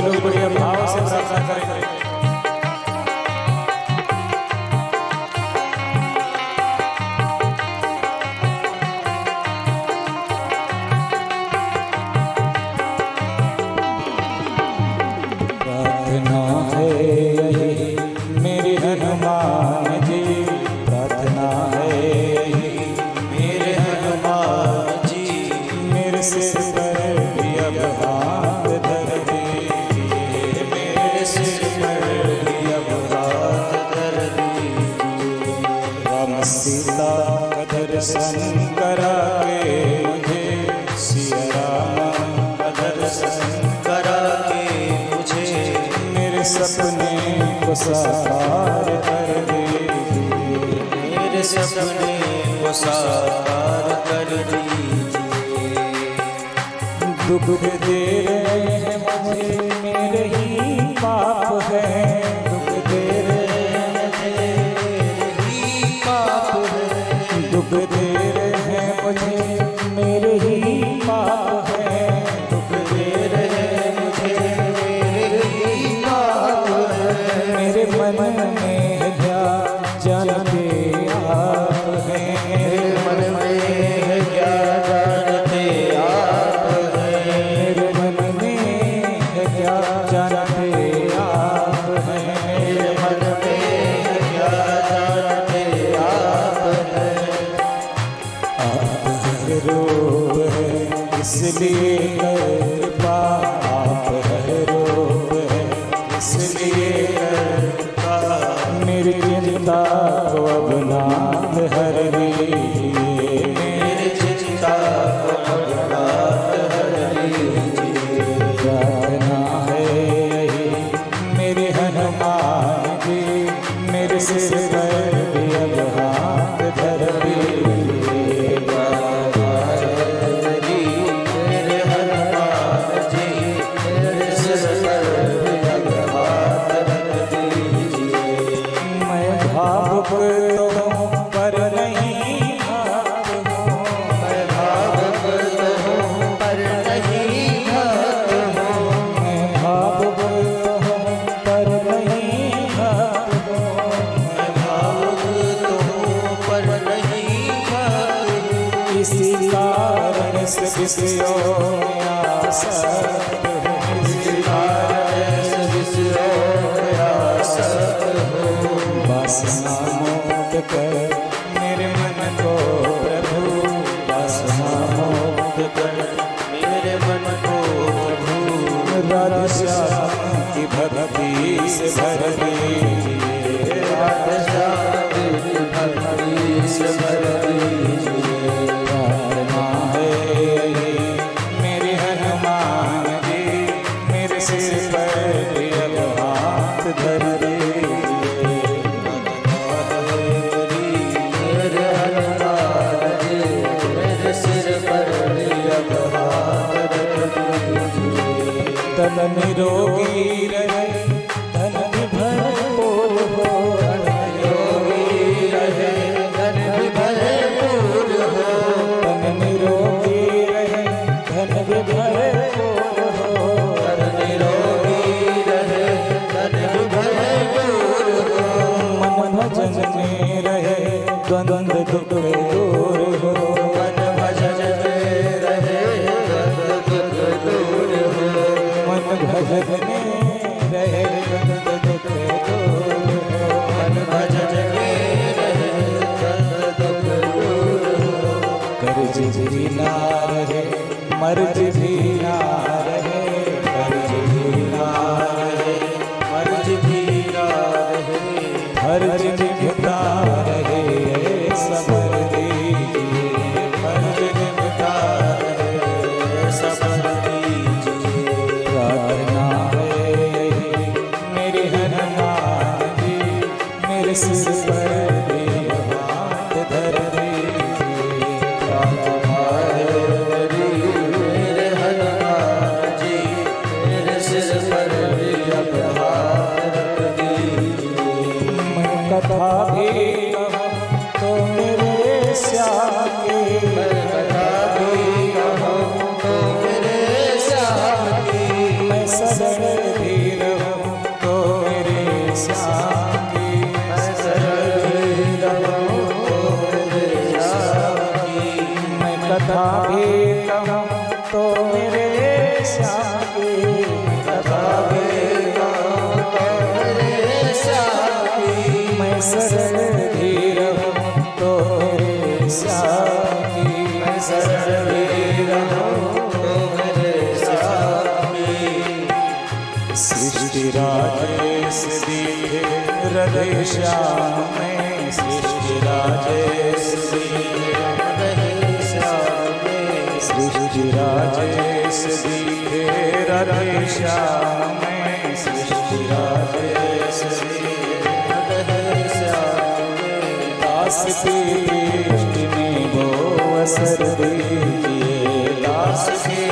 लोग बढ़िया भाव से प्रार्थना करेंगे। प्रार्थना है यही मेरे हनुमान जी, प्रार्थना है यही मेरे हनुमान जी, मेरे सिर पर भी अब हाथ धर दीजिए, मेरे सिर पर भी अब हाथ धर दीजिए। राम सीता का दर्शन करा के मुझे, सिया राम का दर्शन करा के मुझे, मेरे सपने को साकार कर दीजिए, मेरे सपने को साकार कर दीजिए। दुख दे रहे हैं मुझे मेरे ही पाप है, दुख दे रहे हैं मेरे ही पाप है, दुख दे रहे हैं मुझे मेरे ही पाप है, दुख दे रहे हैं मुझे मेरे ही पाप है। मेरे मन में है क्या जानते आप हैं, मेरे मन में है क्या जानते आप हैं, मेरे मन में है क्या जानते आप हैं, मेरे मन में है क्या जानते आप हैं। आप हर रूप है इसलिए कृपा, आप हर रूप है इसलिए कृपा, मेरी चिंता को अब नाथ हर लीजिए, मेरी चिंता को अब नाथ हर लीजिए। प्रार्थना है यही मेरे हनुमान जी, मेरे सिर पर भी अब हाथ धर दीजिए। प्रार्थना है यही मेरे हनुमान जी, मेरे सिर पर भी अब हाथ धर दीजिए। मैं भावुक तो हूँ पर नहीं भाव हूँ, मैं भावुक तो हूँ पर नहीं भाव हूँ, मैं भावुक तो हूँ पर नहीं भाव हूँ, मैं भावुक तो हूँ पर नहीं भाव हूँ। इसी कारण से विषयों में आसक्त हूँ, इसी कारण से विषयों में आसक्त हूँ। वासना मुक्त कर मेरे मन को प्रभु, वासना मुक्त कर मेरे मन को प्रभु। राधे श्याम की भक्ति से भर दीजिए, राधे श्याम की भक्ति से भर दीजिए। प्रार्थना है यही मेरे हनुमान जी, मेरे सिर पर भी अब हाथ धर दीजिए। मेरे हनुमान जी, मेरे सिर पर भी अब हाथ धर दीजिए। तन निरोगी रहे, धन भी भरपूर हो, धन निरोगी रहे, धन भी भरपूर हो, तन निरोगी रहे, धन भी भरपूर हो, तन निरोगी रहे, धन भी भरपूर हो। मन भजन में रहे, द्वंद्व दुख दूर हो, मन भजन में रहे, द्वंद्व दुख दूर हो, मन भजन में रहे, द्वंद्व दुख दूर हो, मन भजन में रहे, द्वंद्व दुख दूर हो। कर्ज भी ना रहे, मर्ज भी ना रहे, कर्ज भी ना रहे, मर्ज भी ना रहे, फर्ज निभता रहे, सबर दीजिए, फर्ज निभता रहे, सबर दीजिए। प्रार्थना है कथा भी कहूँ तो मेरे श्याम की, कथा भी कहूँ तो मेरे श्याम की, मैं सरल भी रहूँ तो मेरे श्याम की, मैं सरल भी रहूँ तो मेरे श्याम की। सृष्टि राजेश दिखे हृदय श्याम में, सृष्टि राजेश दिखे हृदय श्याम में, सृष्टि राजेश दिखे हृदय श्याम में, सृष्टि राजेश दिखे हृदय श्याम में। दास की दृष्टि में वो असर दीजिए, दास की